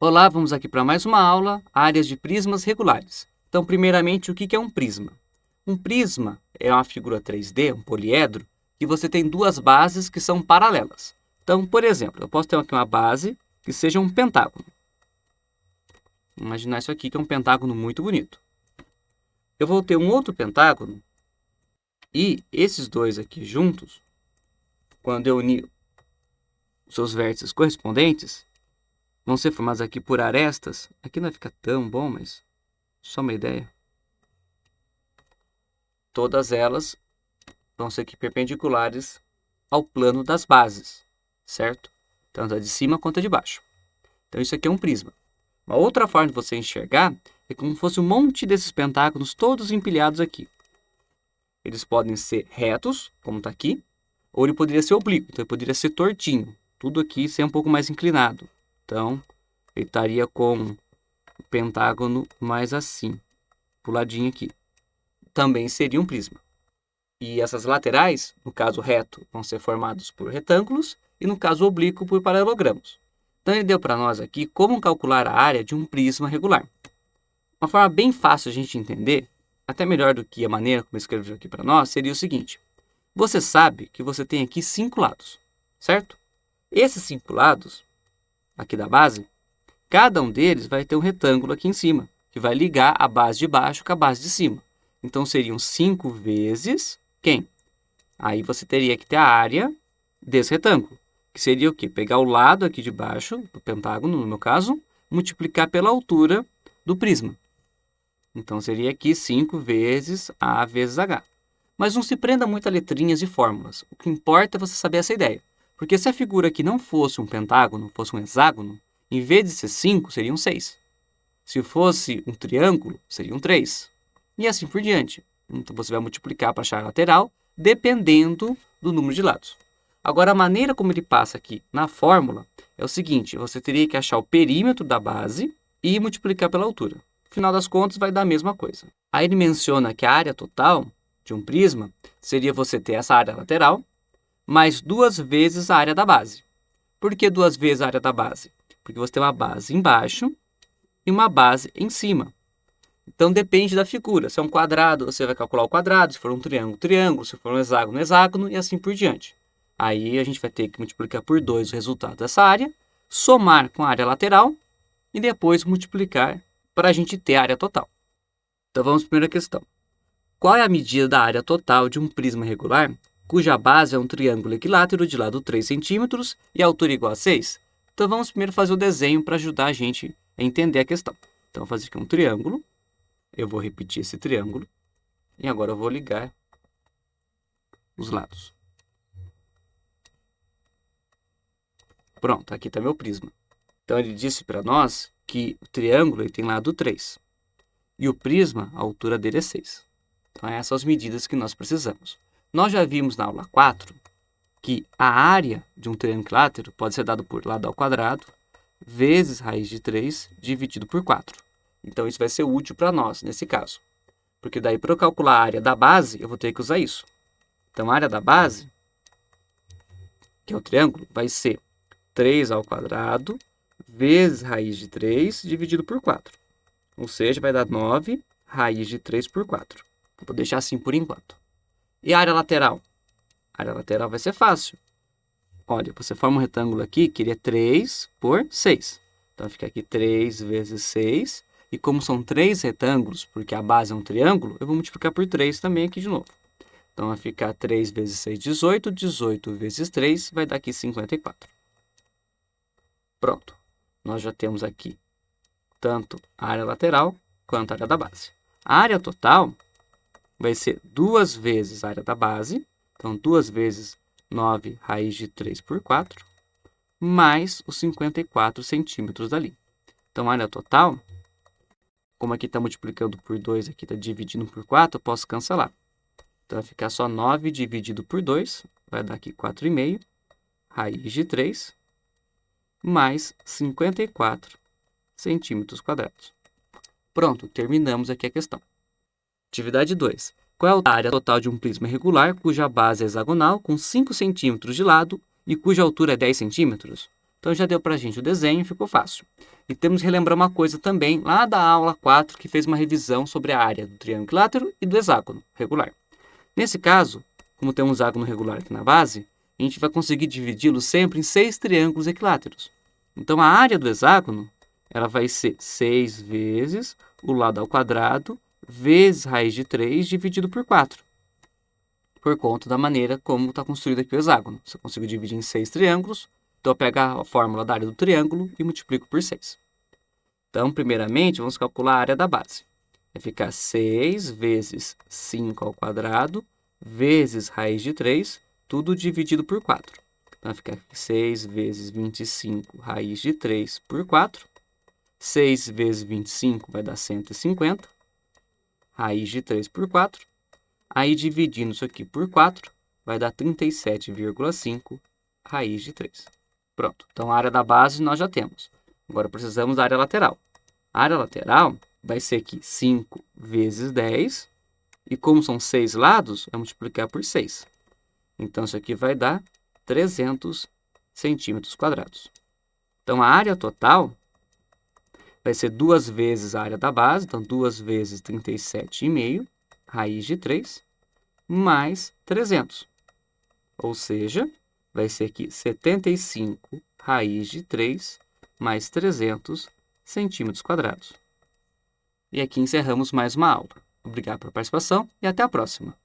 Olá, vamos aqui para mais uma aula, áreas de prismas regulares. Então, primeiramente, o que é um prisma? Um prisma é uma figura 3D, um poliedro, que você tem duas bases que são paralelas. Então, por exemplo, eu posso ter aqui uma base que seja um pentágono. Vou imaginar isso aqui, que é um pentágono muito bonito. Eu vou ter um outro pentágono e esses dois aqui juntos, quando eu unir os seus vértices correspondentes, vão ser formados aqui por arestas. Aqui não vai ficar tão bom, mas só uma ideia. Todas elas vão ser aqui perpendiculares ao plano das bases, certo? Tanto a de cima quanto a de baixo. Então, isso aqui é um prisma. Uma outra forma de você enxergar é como se fosse um monte desses pentágonos todos empilhados aqui. Eles podem ser retos, como está aqui, ou ele poderia ser oblíquo, então ele poderia ser tortinho. Tudo aqui ser um pouco mais inclinado. Então, ele estaria com o pentágono mais assim, pro ladinho aqui. Também seria um prisma. E essas laterais, no caso reto, vão ser formados por retângulos e no caso oblíquo por paralelogramos. Então ele deu para nós aqui como calcular a área de um prisma regular. Uma forma bem fácil de a gente entender, até melhor do que a maneira como escreveu aqui para nós, seria o seguinte. Você sabe que você tem aqui 5 lados, certo? Esses 5 lados, aqui da base, cada um deles vai ter um retângulo aqui em cima, que vai ligar a base de baixo com a base de cima. Então, seriam 5 vezes quem? Aí você teria que ter a área desse retângulo, que seria o quê? Pegar o lado aqui de baixo, do pentágono, no meu caso, multiplicar pela altura do prisma. Então, seria aqui 5 vezes A vezes H. Mas não se prenda muito a letrinhas e fórmulas. O que importa é você saber essa ideia. Porque se a figura aqui não fosse um pentágono, fosse um hexágono, em vez de ser 5, seriam 6. Se fosse um triângulo, seriam 3. E assim por diante. Então, você vai multiplicar para achar a lateral, dependendo do número de lados. Agora, a maneira como ele passa aqui na fórmula é o seguinte. Você teria que achar o perímetro da base e multiplicar pela altura. No final das contas, vai dar a mesma coisa. Aí ele menciona que a área total de um prisma seria você ter essa área lateral, mais 2 vezes a área da base. Por que 2 vezes a área da base? Porque você tem uma base embaixo e uma base em cima. Então, depende da figura. Se é um quadrado, você vai calcular o quadrado. Se for um triângulo, triângulo. Se for um hexágono, hexágono. E assim por diante. Aí, a gente vai ter que multiplicar por 2 o resultado dessa área, somar com a área lateral e depois multiplicar para a gente ter a área total. Então, vamos para a primeira questão. Qual é a medida da área total de um prisma regular, cuja base é um triângulo equilátero de lado 3 centímetros e a altura igual a 6? Então, vamos primeiro fazer o desenho para ajudar a gente a entender a questão. Então, vou fazer aqui um triângulo. Eu vou repetir esse triângulo. E agora eu vou ligar os lados. Pronto, aqui está meu prisma. Então, ele disse para nós que o triângulo ele tem lado 3. E o prisma, a altura dele é 6. Então, essas são as medidas que nós precisamos. Nós já vimos na aula 4 que a área de um triângulo equilátero pode ser dado por lado ao quadrado vezes raiz de 3 dividido por 4. Então, isso vai ser útil para nós, nesse caso. Porque daí, para eu calcular a área da base, eu vou ter que usar isso. Então, a área da base, que é o triângulo, vai ser 3 ao quadrado vezes raiz de 3 dividido por 4. Ou seja, vai dar 9 raiz de 3 por 4. Vou deixar assim por enquanto. E a área lateral? A área lateral vai ser fácil. Olha, você forma um retângulo aqui que ele é 3 por 6. Então, fica aqui 3 vezes 6. E como são 3 retângulos, porque a base é um triângulo, eu vou multiplicar por 3 também aqui de novo. Então, vai ficar 3 vezes 6, 18. 18 vezes 3 vai dar aqui 54. Pronto. Nós já temos aqui tanto a área lateral quanto a área da base. A área total vai ser 2 vezes a área da base. Então, 2 vezes 9 raiz de 3 por 4, mais os 54 centímetros dali. Então, a área total, como aqui está multiplicando por 2, aqui está dividindo por 4, eu posso cancelar. Então, vai ficar só 9 dividido por 2, vai dar aqui 4,5, raiz de 3, mais 54 centímetros quadrados. Pronto, terminamos aqui a questão. Atividade 2. Qual é a área total de um prisma regular cuja base é hexagonal com 5 centímetros de lado e cuja altura é 10 centímetros? Então, já deu para a gente o desenho, ficou fácil. E temos que relembrar uma coisa também, lá da aula 4, que fez uma revisão sobre a área do triângulo equilátero e do hexágono regular. Nesse caso, como tem um hexágono regular aqui na base, a gente vai conseguir dividi-lo sempre em 6 triângulos equiláteros. Então, a área do hexágono ela vai ser 6 vezes o lado ao quadrado vezes raiz de 3 dividido por 4. Por conta da maneira como está construído aqui o hexágono. Se eu consigo dividir em 6 triângulos, então eu pego a fórmula da área do triângulo e multiplico por 6. Então, primeiramente, vamos calcular a área da base. Vai ficar 6 vezes 5 ao quadrado vezes raiz de 3, tudo dividido por 4. Então, vai ficar 6 vezes 25 raiz de 3 por 4. 6 vezes 25 vai dar 150. Raiz de 3 por 4. Aí, dividindo isso aqui por 4, vai dar 37,5 raiz de 3. Pronto. Então, a área da base nós já temos. Agora, precisamos da área lateral. A área lateral vai ser aqui 5 vezes 10. E como são 6 lados, vai multiplicar por 6. Então, isso aqui vai dar 300 centímetros quadrados. Então, a área total vai ser 2 vezes a área da base. Então, 2 vezes 37,5, raiz de 3, mais 300. Ou seja, vai ser aqui 75 raiz de 3 mais 300 centímetros quadrados. E aqui encerramos mais uma aula. Obrigado pela participação e até a próxima.